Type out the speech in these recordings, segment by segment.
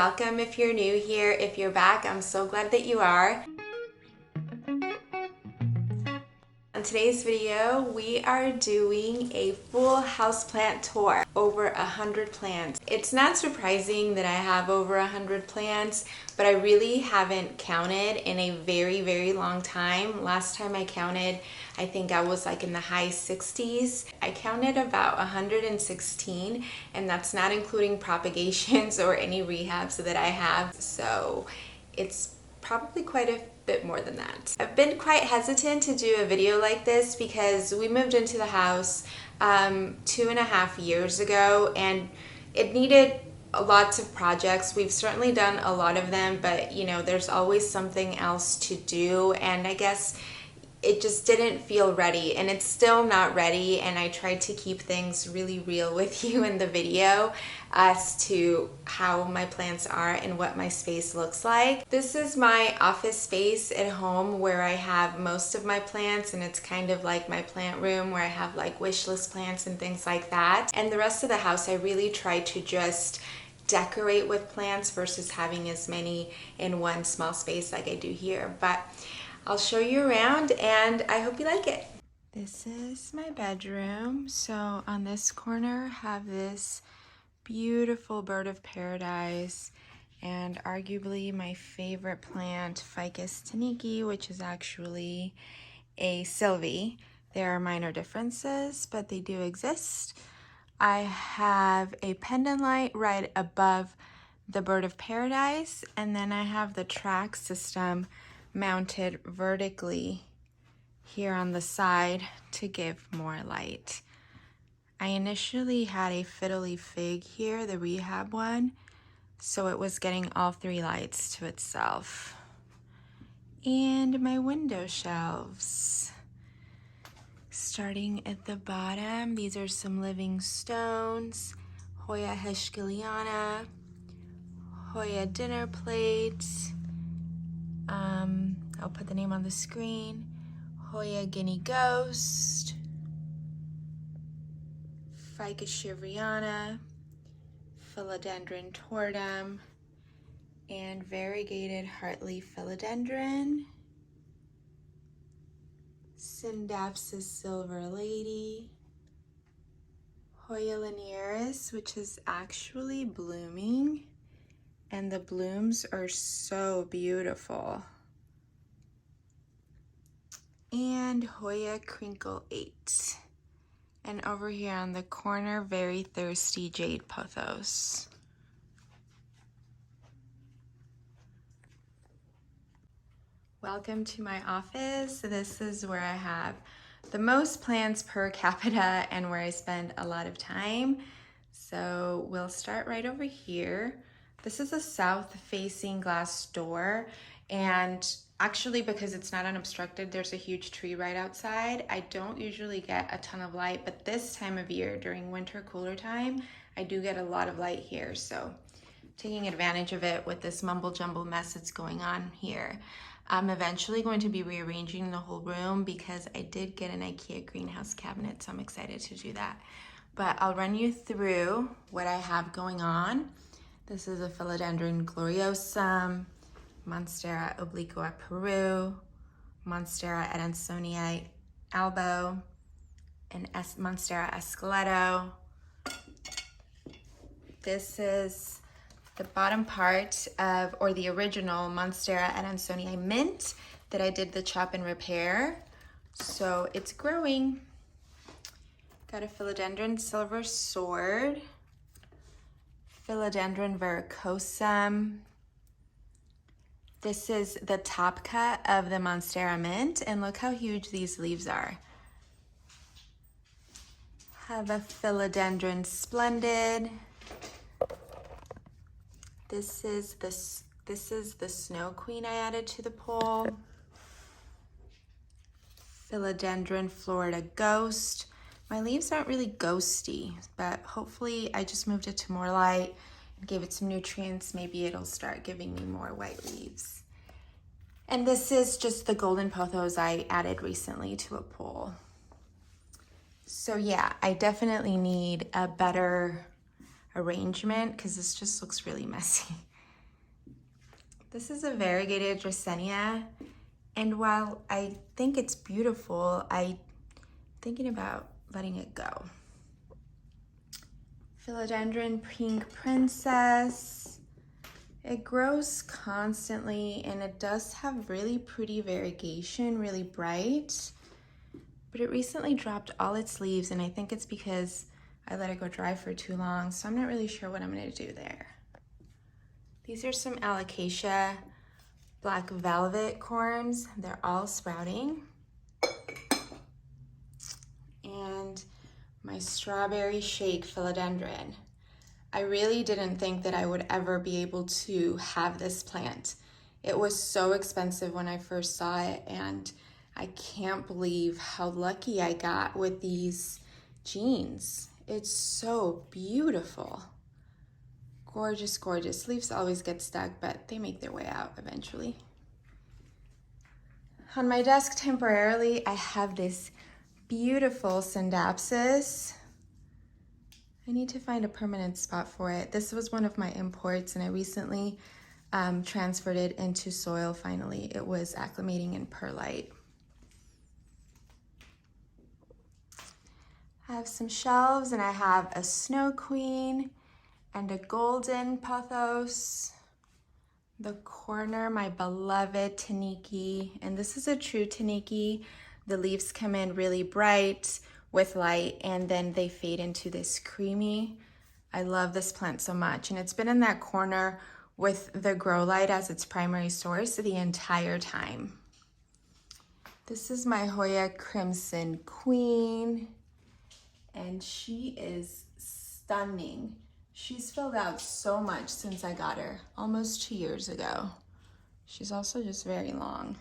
welcome if you're new here. If you're back, I'm so glad that you are. In today's video, we are doing a full houseplant tour, over 100 plants. It's not surprising that I have over 100 plants, but I really haven't counted in a very long time. Last time I counted, I think I was like in the high 60s. I counted about 116, and that's not including propagations or any rehabs that I have. So it's probably quite a bit more than that. I've been quite hesitant to do a video like this because we moved into the house 2.5 years ago, and it needed lots of projects. We've certainly done a lot of them, but you know, there's always something else to do, and I guess it just didn't feel ready, and it's still not ready. And I tried to keep things really real with you in the video as to how my plants are and what my space looks like. This is my office space at home where I have most of my plants, and it's kind of like my plant room where I have like wish list plants and things like that. And the rest of the house, I really try to just decorate with plants versus having as many in one small space like I do here. But I'll show you around, and I hope you like it. This is my bedroom. So on this corner, I have this beautiful bird of paradise, and arguably my favorite plant, Ficus taniki, which is actually a Sylvie. There are minor differences, but they do exist. I have a pendant light right above the bird of paradise, and then I have the track system mounted vertically here on the side to give more light. I initially had a fiddly fig here, the rehab one, so it was getting all three lights to itself. And my window shelves. Starting at the bottom, these are some living stones, Hoya hescheliana, Hoya dinner plate, I'll put the name on the screen, Hoya Guinea Ghost, Ficus shivriana, Philodendron tortum, and variegated heartleaf philodendron, Syndapsis silver lady, Hoya linearis, which is actually blooming, and the blooms are so beautiful, and Hoya crinkle 8. And over here on the corner, very thirsty jade pothos. Welcome to my office. This is where I have the most plants per capita and where I spend a lot of time. So we'll start right over here. This is a south-facing glass door, and actually, because it's not unobstructed, there's a huge tree right outside. I don't usually get a ton of light, but this time of year, during winter cooler time, I do get a lot of light here. So taking advantage of it with this mumble jumble mess that's going on here. I'm eventually going to be rearranging the whole room because I did get an IKEA greenhouse cabinet, so I'm excited to do that. But I'll run you through what I have going on. This is a Philodendron gloriosum, Monstera obliqua Peru, Monstera adansonii albo, and Monstera esqueleto. This is the bottom part of, or the original Monstera adansonii mint that I did the chop and repair. So it's growing. Got a Philodendron silver sword, Philodendron verrucosum. This is the top cut of the Monstera mint, and look how huge these leaves are. Have a Philodendron splendid. This is the Snow Queen I added to the pole. Philodendron Florida Ghost. My leaves aren't really ghosty, but hopefully I just moved it to more light and gave it some nutrients. Maybe it'll start giving me more white leaves. And this is just the golden pothos I added recently to a pole. So yeah, I definitely need a better arrangement because this just looks really messy. This is a variegated Dracaena, and while I think it's beautiful, I'm thinking about letting it go. Philodendron Pink Princess. It grows constantly and it does have really pretty variegation, really bright, but it recently dropped all its leaves, and I think it's because I let it go dry for too long, so I'm not really sure what I'm gonna do there. These are some Alocasia Black Velvet corms. They're all sprouting. And my Strawberry Shake Philodendron. I really didn't think that I would ever be able to have this plant. It was so expensive when I first saw it, and I can't believe how lucky I got with these genes. It's so beautiful. Gorgeous, gorgeous. Leaves always get stuck, but they make their way out eventually. On my desk temporarily, I have this beautiful Syndapsis. I need to find a permanent spot for it. This was one of my imports, and I recently transferred it into soil finally. It was acclimating in perlite. I have some shelves, and I have a Snow Queen and a golden pothos. The corner, my beloved Taniki, and this is a true Taniki. The leaves come in really bright with light, and then they fade into this creamy. I love this plant so much, and it's been in that corner with the grow light as its primary source the entire time. This is my Hoya Crimson Queen, and she is stunning. She's filled out so much since I got her, almost 2 years ago. She's also just very long.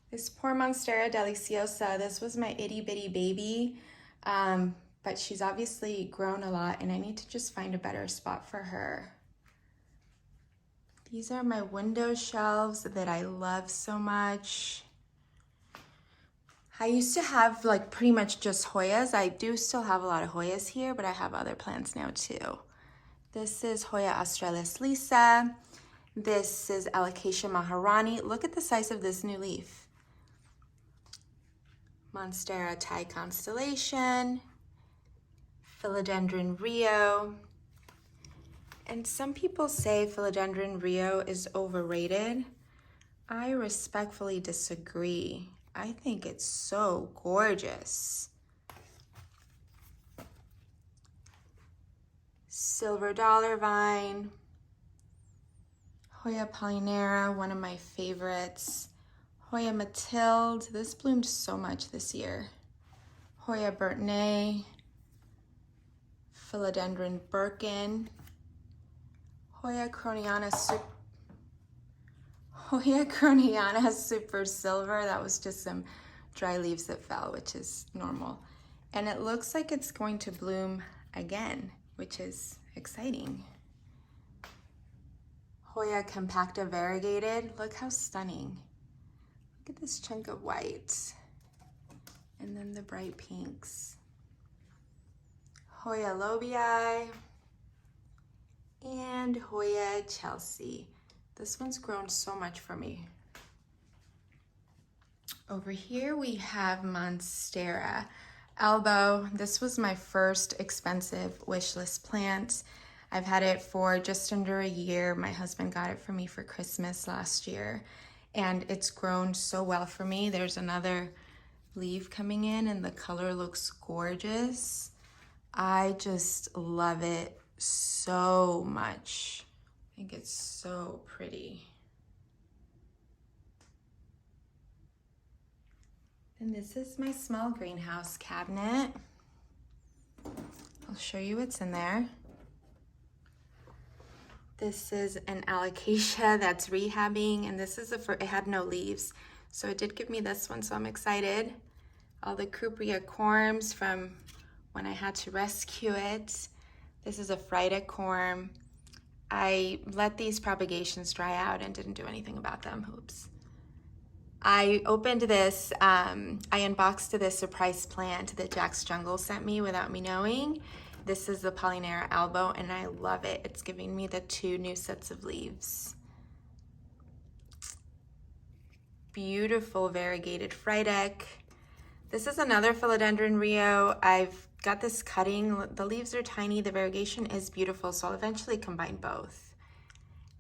This poor Monstera deliciosa, this was my itty bitty baby, but she's obviously grown a lot, and I need to just find a better spot for her. These are my window shelves that I love so much. I used to have like pretty much just Hoyas. I do still have a lot of Hoyas here, but I have other plants now too. This is Hoya australis lisa. This is Alocasia Maharani. Look at the size of this new leaf. Monstera Thai Constellation, Philodendron Rio. And some people say Philodendron Rio is overrated. I respectfully disagree. I think it's so gorgeous. Silver Dollar Vine, Hoya Polynera, one of my favorites. Hoya Mathilde, this bloomed so much this year. Hoya Burtnay, Philodendron Birkin, Hoya Croniana Super Silver. That was just some dry leaves that fell, which is normal. And it looks like it's going to bloom again, which is exciting. Hoya Compacta Variegated. Look how stunning. Look at this chunk of white. And then the bright pinks. Hoya Lobii and Hoya Chelsea. This one's grown so much for me. Over here we have Monstera Elbow. This was my first expensive wish list plant. I've had it for just under a year. My husband got it for me for Christmas last year, and it's grown so well for me. There's another leaf coming in, and the color looks gorgeous. I just love it so much. I think it's so pretty. And this is my small greenhouse cabinet. I'll show you what's in there. This is an Alocasia that's rehabbing, and this is it had no leaves. So it did give me this one, so I'm excited. All the Cuprea corms from when I had to rescue it. This is a Frida corm. I let these propagations dry out and didn't do anything about them. Oops. I opened this, I unboxed this surprise plant that Jack's Jungle sent me without me knowing. This is the Polynera Albo, and I love it. It's giving me the 2 new sets of leaves. Beautiful variegated Frydek. This is another Philodendron Rio. I've got this cutting. The leaves are tiny. The variegation is beautiful, so I'll eventually combine both.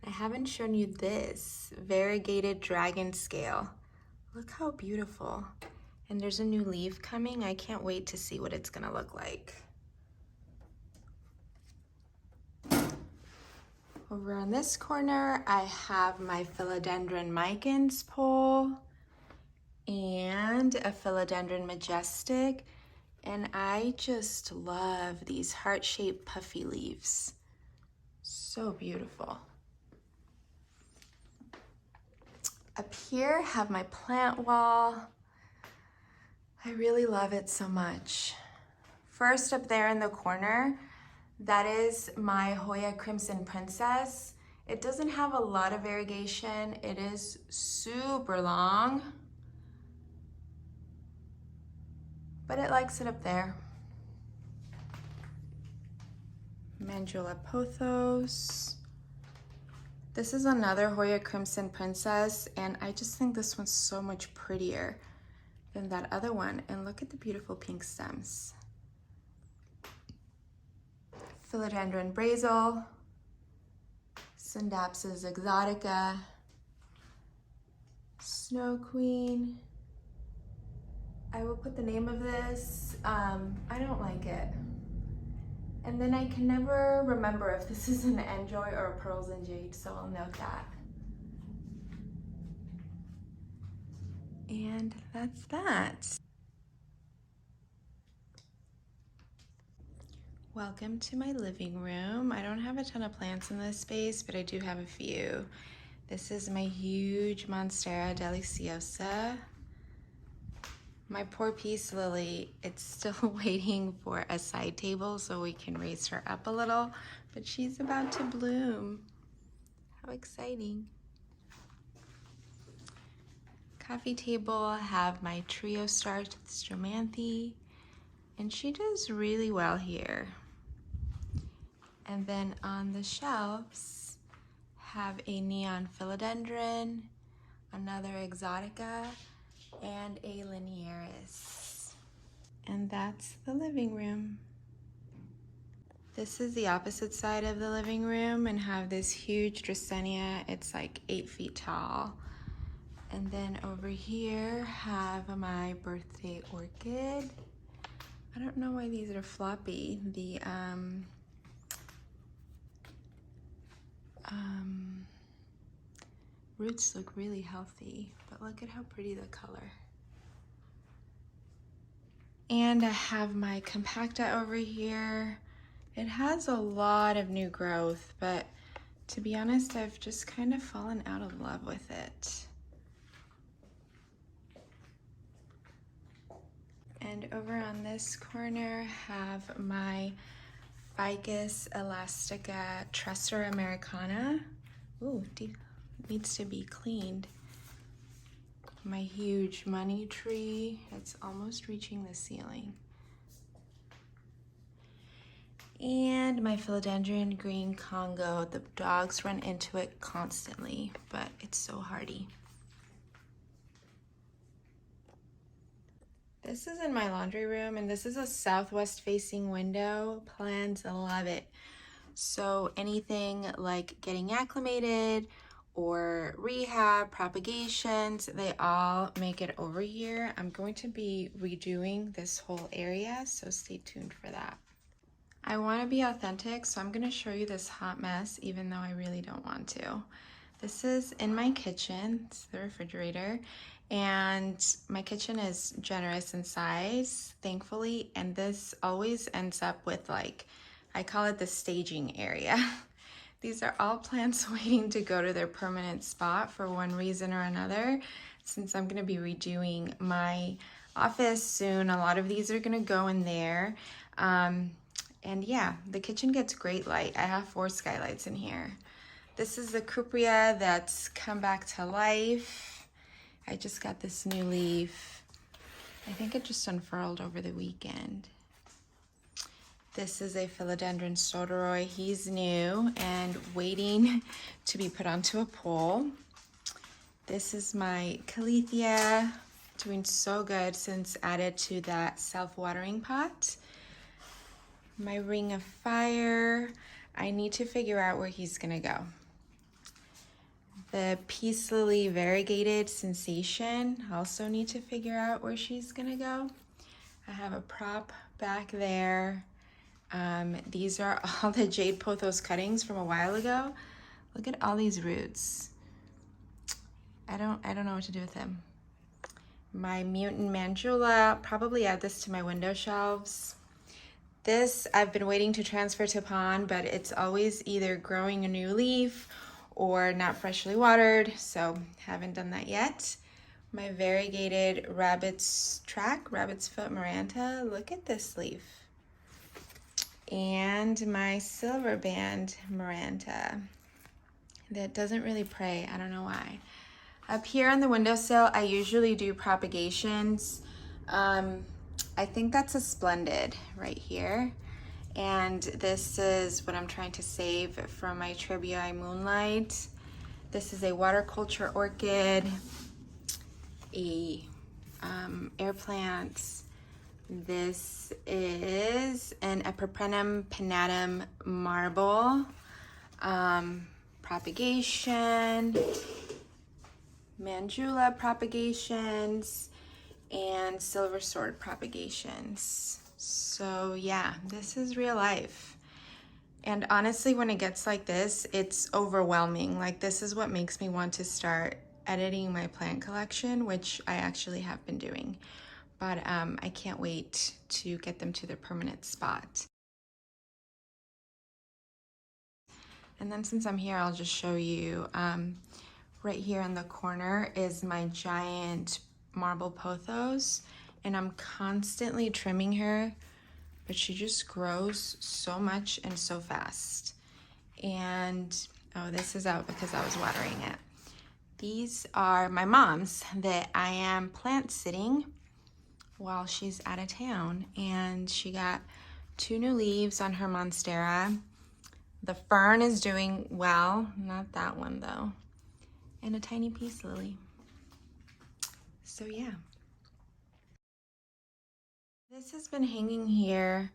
I haven't shown you this variegated dragon scale. Look how beautiful. And there's a new leaf coming. I can't wait to see what it's gonna look like. Over on this corner, I have my Philodendron Micans pole and a Philodendron Majestic. And I just love these heart-shaped puffy leaves. So beautiful. Up here, I have my plant wall. I really love it so much. First up there in the corner, that is my Hoya Crimson Princess. It doesn't have a lot of variegation. It is super long, but it likes it up there. Mandula Pothos. This is another Hoya Crimson Princess, and I just think this one's so much prettier than that other one. And look at the beautiful pink stems. Philodendron Brazel, Syndapsis Exotica, Snow Queen. I will put the name of this. I don't like it. And then I can never remember if this is an Enjoy or a Pearls and Jade, so I'll note that. And that's that. Welcome to my living room. I don't have a ton of plants in this space, but I do have a few. This is my huge Monstera deliciosa. My poor peace lily, it's still waiting for a side table so we can raise her up a little, but she's about to bloom. How exciting. Coffee table, I have my trio start Stromanthe, and she does really well here. And then on the shelves, have a neon philodendron, another exotica, and a linearis. And that's the living room. This is the opposite side of the living room and have this huge Dracaena. It's like 8 feet tall. And then over here have my birthday orchid. I don't know why these are floppy. The roots look really healthy, but look at how pretty the color. And I have my compacta over here. It has a lot of new growth, but to be honest, I've just kind of fallen out of love with it. And over on this corner have my Ficus elastica Tresser americana. Ooh, needs to be cleaned. My huge money tree, it's almost reaching the ceiling. And my philodendron green Congo. The dogs run into it constantly, but it's so hardy. This is in my laundry room, and this is a southwest facing window. Plants love it. So anything like getting acclimated or rehab, propagations, they all make it over here. I'm going to be redoing this whole area, so stay tuned for that. I want to be authentic, so I'm going to show you this hot mess, even though I really don't want to. This is in my kitchen. It's the refrigerator, and my kitchen is generous in size, thankfully, and this always ends up with, like, I call it the staging area. These are all plants waiting to go to their permanent spot for one reason or another. Since I'm gonna be redoing my office soon, a lot of these are gonna go in there. And yeah, the kitchen gets great light. I have 4 skylights in here. This is the Cupria that's come back to life. I just got this new leaf. I think it just unfurled over the weekend. This is a philodendron soderoy. He's new and waiting to be put onto a pole. This is my caletheia, doing so good since added to that self-watering pot. My ring of fire, I need to figure out where he's gonna go. The peace lily variegated sensation, also need to figure out where she's gonna go. I have a prop back there. These are all the jade pothos cuttings from a while ago. Look at all these roots. I don't know what to do with them. My mutant mandula, probably add this to my window shelves. This I've been waiting to transfer to pond, but it's always either growing a new leaf or not freshly watered, so haven't done that yet. My variegated rabbit's foot maranta, look at this leaf. And my silver band maranta that doesn't really pray, I don't know why. Up here on the windowsill, I usually do propagations. I think that's a splendid right here. And this is what I'm trying to save from my Tribui Moonlight. This is a water culture orchid, a air plant. This is an Epiprenum pinnatum marble, propagation, mandula propagations, and silver sword propagations. So yeah, this is real life. And honestly, when it gets like this, it's overwhelming. Like, this is what makes me want to start editing my plant collection, which I actually have been doing. But I can't wait to get them to their permanent spot. And then since I'm here, I'll just show you, right here in the corner is my giant marble pothos, and I'm constantly trimming her, but she just grows so much and so fast. And oh, this is out because I was watering it. These are my mom's that I am plant sitting while she's out of town, and she got 2 new leaves on her monstera. The fern is doing well, not that one though, and a tiny peace lily. So yeah. This has been hanging here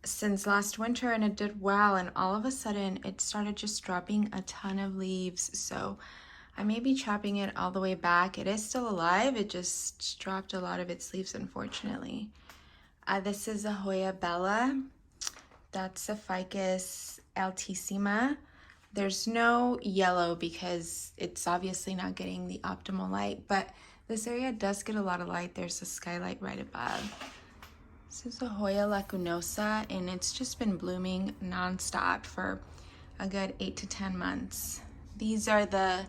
since last winter and it did well, and all of a sudden it started just dropping a ton of leaves. So I may be chopping it all the way back. It is still alive, it just dropped a lot of its leaves, unfortunately. This is a Hoya Bella. That's a Ficus altissima. There's no yellow because it's obviously not getting the optimal light, but this area does get a lot of light. There's a skylight right above. This is a Hoya lacunosa, and it's just been blooming nonstop for a good 8 to 10 months. These are the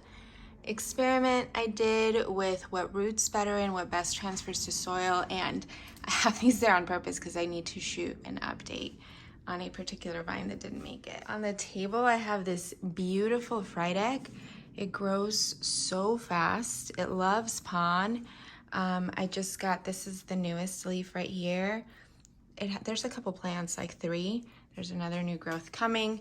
experiment I did with what roots better and what best transfers to soil, and I have these there on purpose because I need to shoot an update on a particular vine that didn't make it. On the table, I have this beautiful Frydek. It grows so fast. It loves pond. I just got, this is the newest leaf right here. There's a couple plants, like 3. There's another new growth coming.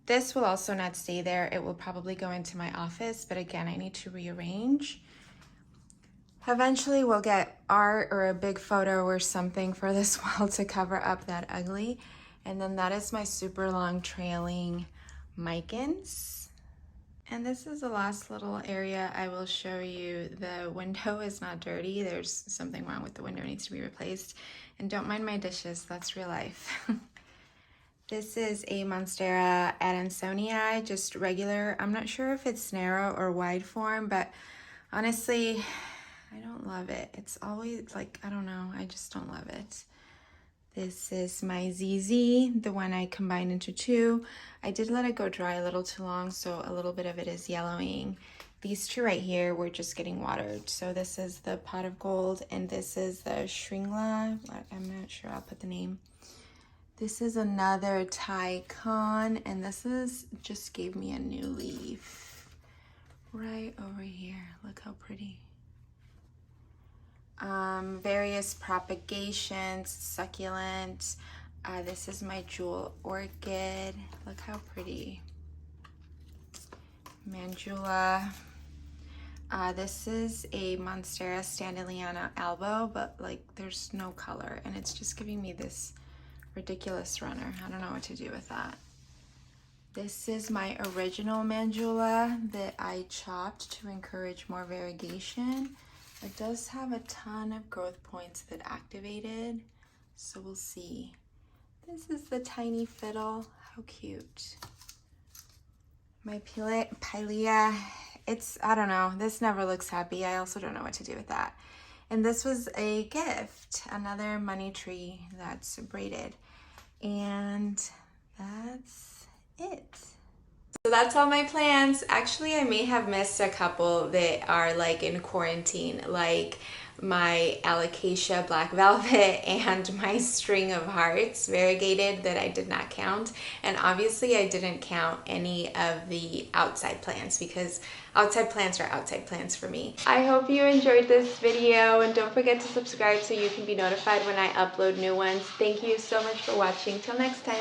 This will also not stay there. It will probably go into my office, but again, I need to rearrange. Eventually we'll get art or a big photo or something for this wall to cover up that ugly. And then that is my super long trailing micans. And this is the last little area I will show you. The window is not dirty. There's something wrong with the window, it needs to be replaced. And don't mind my dishes, that's real life. This is a Monstera Adansonii, just regular. I'm not sure if it's narrow or wide form, but honestly, I don't love it. It's always like, I don't know, I just don't love it. This is my ZZ, the one I combined into 2. I did let it go dry a little too long, so a little bit of it is yellowing. These 2 right here were just getting watered. So this is the pot of gold, and this is the Shringla. I'm not sure, I'll put the name. This is another Thai con, and this is just gave me a new leaf right over here. Look how pretty. Various propagations, succulents. This is my jewel orchid. Look how pretty. Mandula. This is a Monstera Standeliana albo, but like there's no color and it's just giving me this ridiculous runner. I don't know what to do with that. This is my original Mandula that I chopped to encourage more variegation. It does have a ton of growth points that activated, so we'll see. This is the tiny fiddle. How cute. My Pilea, I don't know, this never looks happy. I also don't know what to do with that. And this was a gift, another money tree that's braided. And that's it. So that's all my plants. Actually, I may have missed a couple that are like in quarantine, like my alocasia black velvet and my string of hearts variegated that I did not count. And obviously I didn't count any of the outside plants because outside plants are outside plants for me. I hope you enjoyed this video and don't forget to subscribe so you can be notified when I upload new ones. Thank you so much for watching. Till next time.